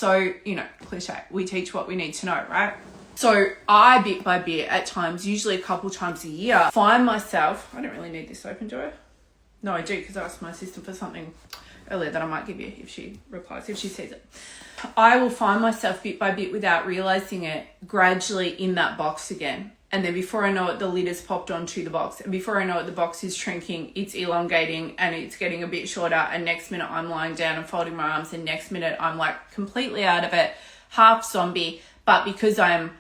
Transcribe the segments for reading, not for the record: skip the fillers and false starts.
So, cliche, we teach what we need to know, right? So I, bit by bit, at times, usually a couple times a year, find myself, I don't really need this open, do I? No, I do, because I asked my assistant for something earlier that I might give you if she replies, if she sees it. I will find myself bit by bit, without realizing it, gradually in that box again. And then before I know it, the lid has popped onto the box. And before I know it, the box is shrinking, it's elongating, and it's getting a bit shorter. And next minute I'm lying down and folding my arms. And next minute I'm like completely out of it, half zombie. But because I'm,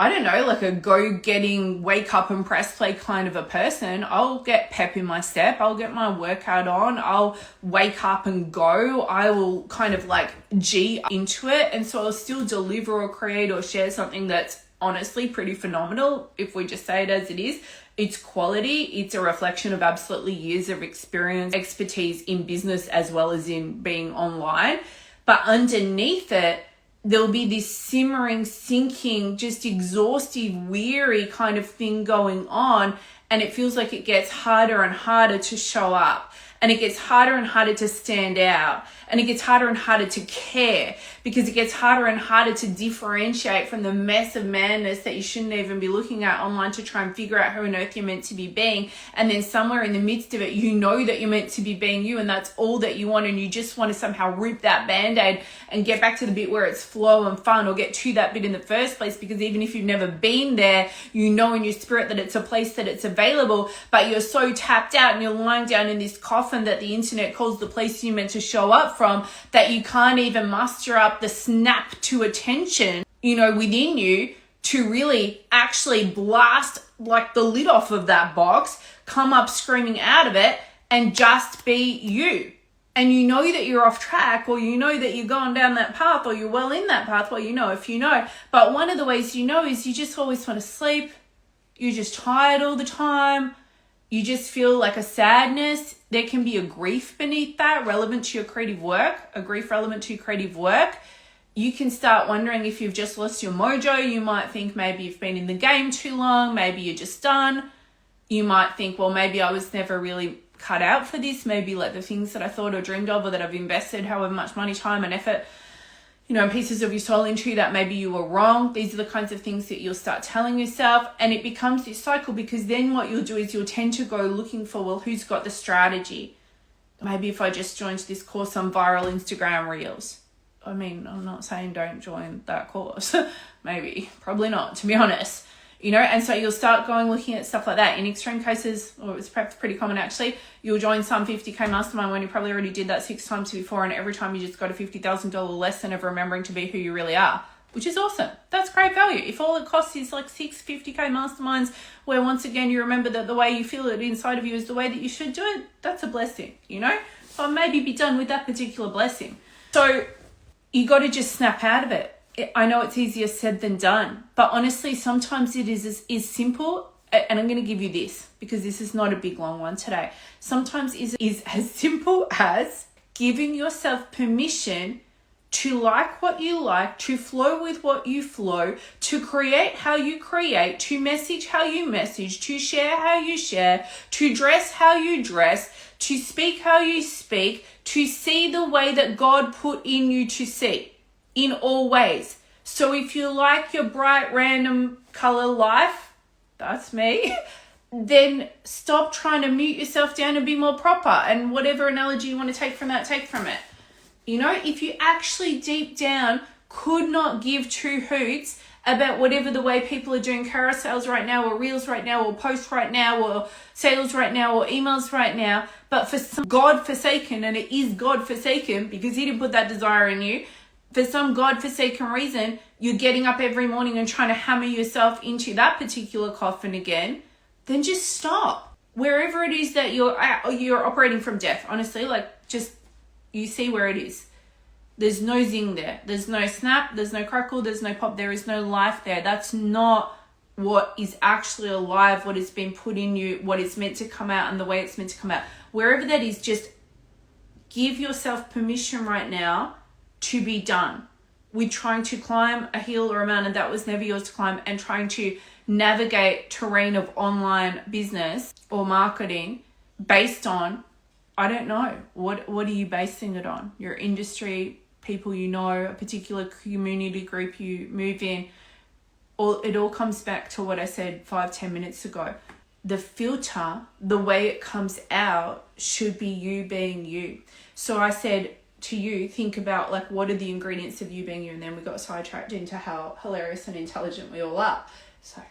I don't know, like a go-getting, wake up and press play kind of a person, I'll get pep in my step. I'll get my workout on. I'll wake up and go. I will kind of like G into it. And so I'll still deliver or create or share something that's honestly pretty phenomenal. If we just say it as it is, it's quality. It's a reflection of absolutely years of experience, expertise in business as well as in being online. But underneath it, there'll be this simmering, sinking, just exhaustive, weary kind of thing going on. And it feels like it gets harder and harder to show up. And it gets harder and harder to stand out. And it gets harder and harder to care, because it gets harder and harder to differentiate from the mess of madness that you shouldn't even be looking at online to try and figure out who on earth you're meant to be being. And then somewhere in the midst of it, you know that you're meant to be being you, and that's all that you want. And you just want to somehow rip that Band-Aid and get back to the bit where it's flow and fun, or get to that bit in the first place, because even if you've never been there, you know in your spirit that it's a place that it's available, but you're so tapped out and you're lying down in this coffin that the internet calls the place you're meant to show up from, that you can't even muster up the snap to attention, within you to really actually blast like the lid off of that box, come up screaming out of it and just be you. And you know that you're off track, or you know that you're going down that path, or you're well in that path. Well, if you know. But one of the ways you know is you just always want to sleep. You're just tired all the time. You just feel like a sadness. There can be a grief beneath that, relevant to your creative work, a grief relevant to your creative work. You can start wondering if you've just lost your mojo. You might think maybe you've been in the game too long. Maybe you're just done. You might think, well, maybe I was never really cut out for this. Maybe like the things that I thought or dreamed of, or that I've invested however much money, time and effort, and pieces of your soul into, that maybe you were wrong. These are the kinds of things that you'll start telling yourself. And it becomes this cycle, because then what you'll do is you'll tend to go looking for, well, who's got the strategy? Maybe if I just joined this course on viral Instagram reels. I mean, I'm not saying don't join that course. Maybe, probably not, to be honest. And so you'll start going looking at stuff like that. In extreme cases, or it's perhaps pretty common actually, you'll join some 50K mastermind when you probably already did that 6 times before, and every time you just got a $50,000 lesson of remembering to be who you really are, which is awesome. That's great value. If all it costs is like 6 50K masterminds where once again you remember that the way you feel it inside of you is the way that you should do it, that's a blessing, But maybe be done with that particular blessing. So you got to just snap out of it. I know it's easier said than done, but honestly, sometimes it is simple. And I'm going to give you this, because this is not a big long one today. Sometimes it is as simple as giving yourself permission to like what you like, to flow with what you flow, to create how you create, to message how you message, to share how you share, to dress how you dress, to speak how you speak, to see the way that God put in you to see. In all ways. So if you like your bright random color life, that's me, then stop trying to mute yourself down and be more proper. And whatever analogy you want to take from that, take from it. If you actually deep down could not give two hoots about whatever the way people are doing carousels right now, or reels right now, or posts right now, or sales right now, or emails right now, but for some God-forsaken, and it is God-forsaken because he didn't put that desire in you, for some God-forsaken reason, you're getting up every morning and trying to hammer yourself into that particular coffin again, then just stop. Wherever it is that you're operating from death, honestly, just you see where it is. There's no zing there. There's no snap. There's no crackle. There's no pop. There is no life there. That's not what is actually alive, what has been put in you, what is meant to come out, and the way it's meant to come out. Wherever that is, just give yourself permission right now to be done with trying to climb a hill or a mountain that was never yours to climb, and trying to navigate terrain of online business or marketing based on, I don't know, what are you basing it on? Your industry, people you know, a particular community group you move in, it all comes back to what I said 5-10 minutes ago. The filter, the way it comes out, should be you being you. So I said to you, think about like, what are the ingredients of you being you? And then we got sidetracked into how hilarious and intelligent we all are. So